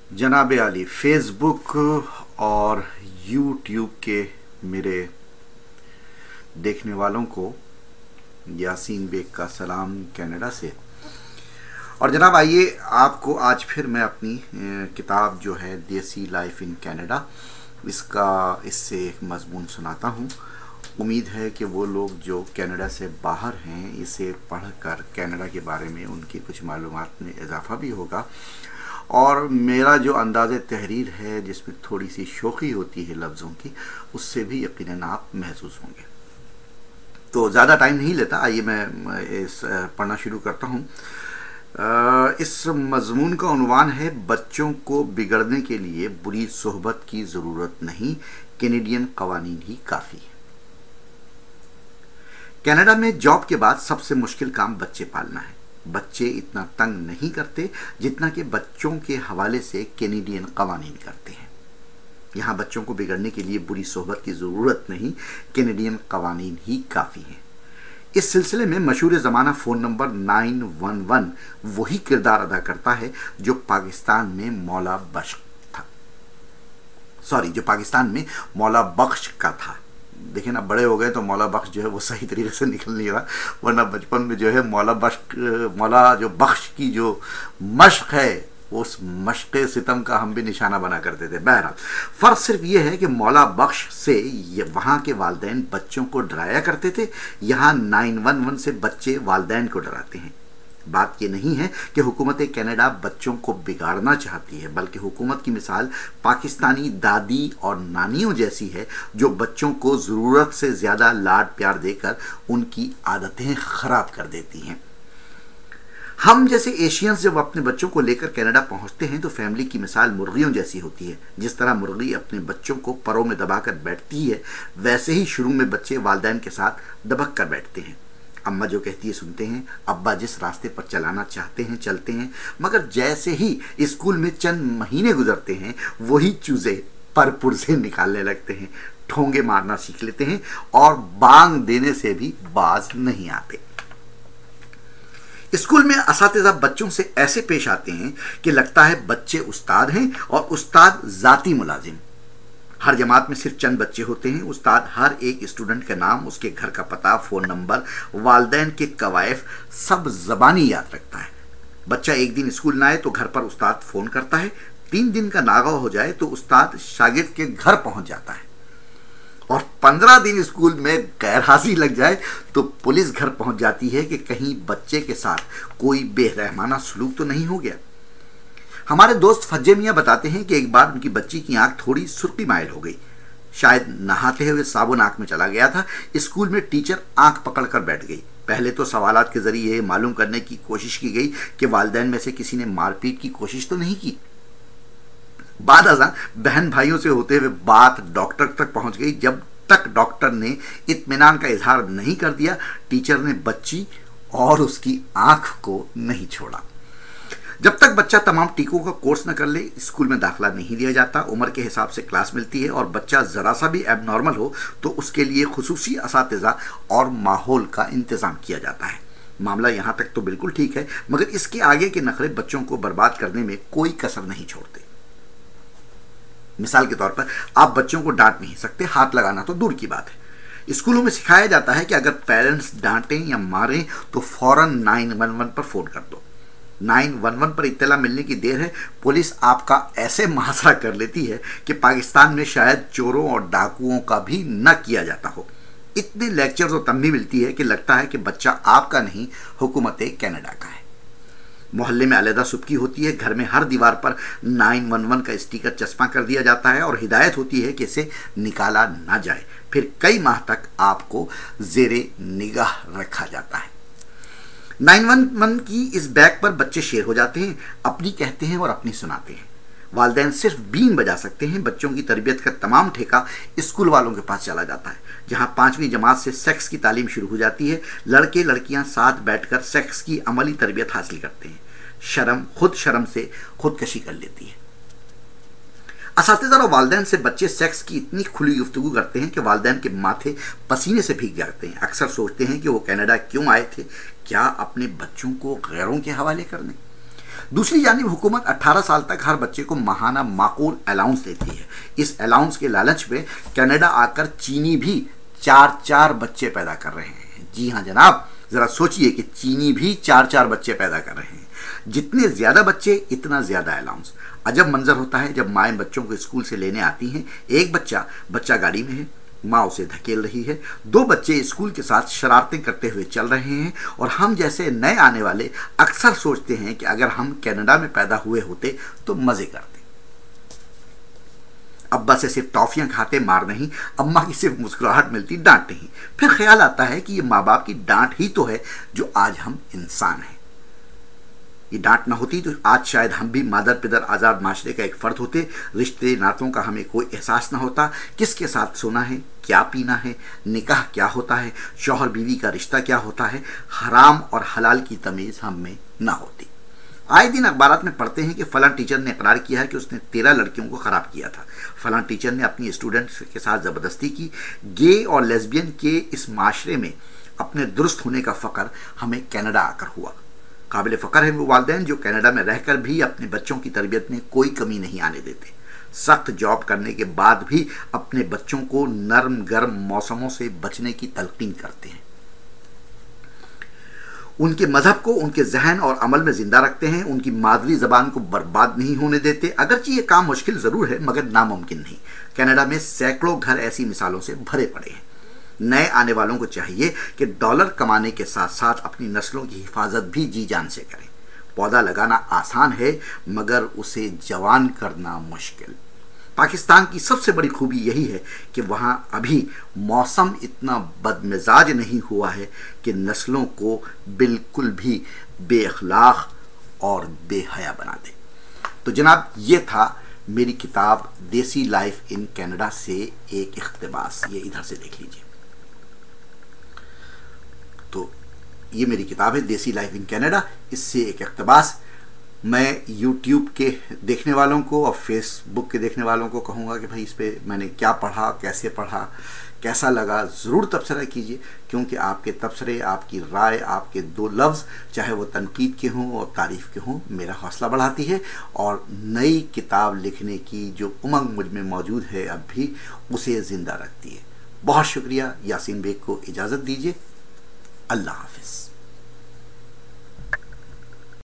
जनाब आली, फेसबुक और यूट्यूब के मेरे देखने वालों को यासीन बेग का सलाम कनाडा से। और जनाब आइए, आपको आज फिर मैं अपनी किताब जो है देसी लाइफ इन कनाडा, इससे एक मजमून सुनाता हूँ। उम्मीद है कि वो लोग जो कनाडा से बाहर हैं इसे पढ़कर कनाडा के बारे में उनकी कुछ मालूमात में इजाफा भी होगा, और मेरा जो अंदाज़ तहरीर है जिसमें थोड़ी सी शोखी होती है लफ्ज़ों की, उससे भी यकीनन आप महसूस होंगे। तो ज़्यादा टाइम नहीं लेता, आइए मैं इस पढ़ना शुरू करता हूँ। इस मजमून का उन्वान है बच्चों को बिगड़ने के लिए बुरी सोहबत की ज़रूरत नहीं, कैनेडियन कवानीन ही काफ़ी है। कनाडा में जॉब के बाद सबसे मुश्किल काम बच्चे पालना है। बच्चे इतना तंग नहीं करते जितना कि बच्चों के हवाले से कैनेडियन कवानीन करते हैं। यहाँ बच्चों को बिगड़ने के लिए बुरी सोहबत की ज़रूरत नहीं, कैनेडियन कवानीन ही काफ़ी हैं। इस सिलसिले में मशहूर ज़माना फ़ोन नंबर 911 वही किरदार अदा करता है जो पाकिस्तान में मौला बख्श का था। देखिए ना, बड़े हो गए तो मौला बख्श जो है वो सही तरीके से निकल नहीं रहा, वरना बचपन में जो है मौला जो बख्श की जो मश्क है, उस मश्क सितम का हम भी निशाना बना करते थे। बहरहाल फ़र्क सिर्फ ये है कि मौला बख्श से वहाँ के वालिदैन बच्चों को डराया करते थे, यहाँ 911 से बच्चे वालिदैन को डराते हैं। बात ये नहीं है कि हुकूमत कनाडा बच्चों को बिगाड़ना चाहती है, बल्कि हुकूमत की मिसाल पाकिस्तानी दादी और नानियों जैसी है जो बच्चों को ज़रूरत से ज़्यादा लाड प्यार देकर उनकी आदतें ख़राब कर देती हैं। हम जैसे एशियंस जब अपने बच्चों को लेकर कनाडा पहुंचते हैं तो फैमिली की मिसाल मुर्गियों जैसी होती है। जिस तरह मुर्गी अपने बच्चों को परों में दबाकर बैठती है, वैसे ही शुरू में बच्चे वालिदैन के साथ दबक कर बैठते हैं। अम्मा जो कहती है सुनते हैं, अब्बा जिस रास्ते पर चलाना चाहते हैं चलते हैं, मगर जैसे ही स्कूल में चंद महीने गुजरते हैं वही चूजे पर पुर्जे निकालने लगते हैं, ठोंगे मारना सीख लेते हैं और बांग देने से भी बाज नहीं आते। स्कूल में असातिज़ा बच्चों से ऐसे पेश आते हैं कि लगता है बच्चे उस्ताद हैं और उस्ताद ज़ाती मुलाजिम। हर जमात में सिर्फ चंद बच्चे होते हैं। उस्ताद हर एक स्टूडेंट का नाम, उसके घर का पता, फ़ोन नंबर, वालिदैन के कवायफ सब ज़बानी याद रखता है। बच्चा एक दिन स्कूल ना आए तो घर पर उस्ताद फ़ोन करता है, 3 दिन का नागा हो जाए तो उस्ताद शागिर्द के घर पहुंच जाता है, और 15 दिन स्कूल में गैरहाज़िरी लग जाए तो पुलिस घर पहुंच जाती है कि कहीं बच्चे के साथ कोई बेरहमाना सलूक तो नहीं हो गया। हमारे दोस्त फज्जे मियाँ बताते हैं कि एक बार उनकी बच्ची की आंख थोड़ी सुर्खी माइल हो गई, शायद नहाते हुए साबुन आंख में चला गया था। स्कूल में टीचर आंख पकड़कर बैठ गई। पहले तो सवालात के जरिए मालूम करने की कोशिश की गई कि वालिदैन में से किसी ने मारपीट की कोशिश तो नहीं की। बाद अज़ां बहन भाइयों से होते हुए बात डॉक्टर तक पहुंच गई। जब तक डॉक्टर ने इत्मीनान का इजहार नहीं कर दिया, टीचर ने बच्ची और उसकी आंख को नहीं छोड़ा। जब तक बच्चा तमाम टीकों का कोर्स न कर ले, स्कूल में दाखिला नहीं दिया जाता। उम्र के हिसाब से क्लास मिलती है, और बच्चा ज़रा सा भी एबनॉर्मल हो तो उसके लिए खुसूसी असातिज़ा और माहौल का इंतज़ाम किया जाता है। मामला यहाँ तक तो बिल्कुल ठीक है, मगर इसके आगे के नखरे बच्चों को बर्बाद करने में कोई कसर नहीं छोड़ते। मिसाल के तौर पर आप बच्चों को डांट नहीं सकते, हाथ लगाना तो दूर की बात है। स्कूलों में सिखाया जाता है कि अगर पेरेंट्स डांटें या मारें तो फौरन 911 पर फ़ोन कर दो। 911 पर इत्तला मिलने की देर है, पुलिस आपका ऐसे मुहासरा कर लेती है कि पाकिस्तान में शायद चोरों और डाकुओं का भी न किया जाता हो। इतने लेक्चर तो तब भी मिलती है कि लगता है कि बच्चा आपका नहीं, हुकूमत कनाडा का है। मोहल्ले में अलहदा सुबकी होती है, घर में हर दीवार पर 911 का स्टिकर चस्पा कर दिया जाता है और हिदायत होती है कि इसे निकाला ना जाए। फिर कई माह तक आपको जेरे निगाह रखा जाता है। 911 की इस बैग पर बच्चे शेर हो जाते हैं, अपनी कहते हैं और अपनी सुनाते हैं। वालिदैन सिर्फ बीन बजा सकते हैं। बच्चों की तरबियत का तमाम ठेका स्कूल वालों के पास चला जाता है, जहां 5वीं जमात से सेक्स की तालीम शुरू हो जाती है। लड़के लड़कियां साथ बैठकर सेक्स की अमली तरबियत हासिल करते हैं। शर्म से खुदकशी कर लेती है। असातिज़ा और वालिदैन से बच्चे सेक्स की इतनी खुली गुफ्तगू करते हैं कि वालिदैन के माथे पसीने से भीग जाते हैं। अक्सर सोचते हैं कि वो कनाडा क्यों आए थे, क्या अपने बच्चों को गैरों के हवाले करने। दूसरी जानिब हुकूमत 18 साल तक हर बच्चे को माहाना माकूल अलाउंस देती है। इस अलाउंस के लालच में कनाडा आकर चीनी भी 4-4 बच्चे पैदा कर रहे हैं। जी हाँ जनाब, जरा सोचिए कि चीनी भी 4-4 बच्चे पैदा कर रहे हैं। जितने ज्यादा बच्चे इतना ज्यादा अलाउंस। अजब मंजर होता है जब माएँ बच्चों को स्कूल से लेने आती हैं। एक बच्चा गाड़ी में है, माँ उसे धकेल रही है। 2 बच्चे स्कूल के साथ शरारतें करते हुए चल रहे हैं और हम जैसे नए आने वाले अक्सर सोचते हैं कि अगर हम कनाडा में पैदा हुए होते तो मजे करते। अब्बा से सिर्फ टॉफियां खाते मार नहीं, अम्मा की सिर्फ मुस्कुराहट मिलती डांट नहीं। फिर ख्याल आता है कि ये माँ बाप की डांट ही तो है जो आज हम इंसान हैं। ये डांट ना होती तो आज शायद हम भी मादर पिदर आज़ाद माशरे का एक फ़र्द होते। रिश्ते नातों का हमें कोई एहसास ना होता। किसके साथ सोना है, क्या पीना है, निकाह क्या होता है, शौहर बीवी का रिश्ता क्या होता है, हराम और हलाल की तमीज़ हम में ना होती। आए दिन अखबारात में पढ़ते हैं कि फलां टीचर ने इकरार किया है कि उसने 13 लड़कियों को ख़राब किया था। फलां टीचर ने अपनी स्टूडेंट्स के साथ ज़बरदस्ती की। गे और लेस्बियन के इस माशरे में अपने दुरुस्त होने का फ़ख्र हमें कनाडा आकर हुआ। काबिल फ़ख्र है वो वालिदैन जो कनाडा में रहकर भी अपने बच्चों की तरबियत में कोई कमी नहीं आने देते। सख्त जॉब करने के बाद भी अपने बच्चों को नरम गर्म मौसमों से बचने की तलकीन करते हैं। उनके मजहब को उनके जहन और अमल में जिंदा रखते हैं। उनकी मादरी जबान को बर्बाद नहीं होने देते। अगरचे ये काम मुश्किल ज़रूर है मगर नामुमकिन नहीं। कनाडा में सैकड़ों घर ऐसी मिसालों से भरे पड़े हैं। नए आने वालों को चाहिए कि डॉलर कमाने के साथ साथ अपनी नस्लों की हिफाजत भी जी जान से करें। पौधा लगाना आसान है मगर उसे जवान करना मुश्किल। पाकिस्तान की सबसे बड़ी खूबी यही है कि वहाँ अभी मौसम इतना बदमिजाज नहीं हुआ है कि नस्लों को बिल्कुल भी बेअखलाक और बेहया बना दे। तो जनाब ये था मेरी किताब देसी लाइफ इन कनाडा से एक इख्तिबास। ये इधर से देख लीजिए। तो ये मेरी किताब है देसी लाइफ इन कनाडा, इससे एक इख्तिबास। मैं YouTube के देखने वालों को और Facebook के देखने वालों को कहूँगा कि भाई इस पे मैंने क्या पढ़ा, कैसे पढ़ा, कैसा लगा, ज़रूर तबसरा कीजिए। क्योंकि आपके तबसरे, आपकी राय, आपके 2 लफ्ज़ चाहे वो तनकीद के हों और तारीफ़ के हों, मेरा हौसला बढ़ाती है और नई किताब लिखने की जो उमंग मुझ में मौजूद है अब भी, उसे ज़िंदा रखती है। बहुत शुक्रिया। यासीन बेग को इजाज़त दीजिए। अल्लाह हाफ़िज़।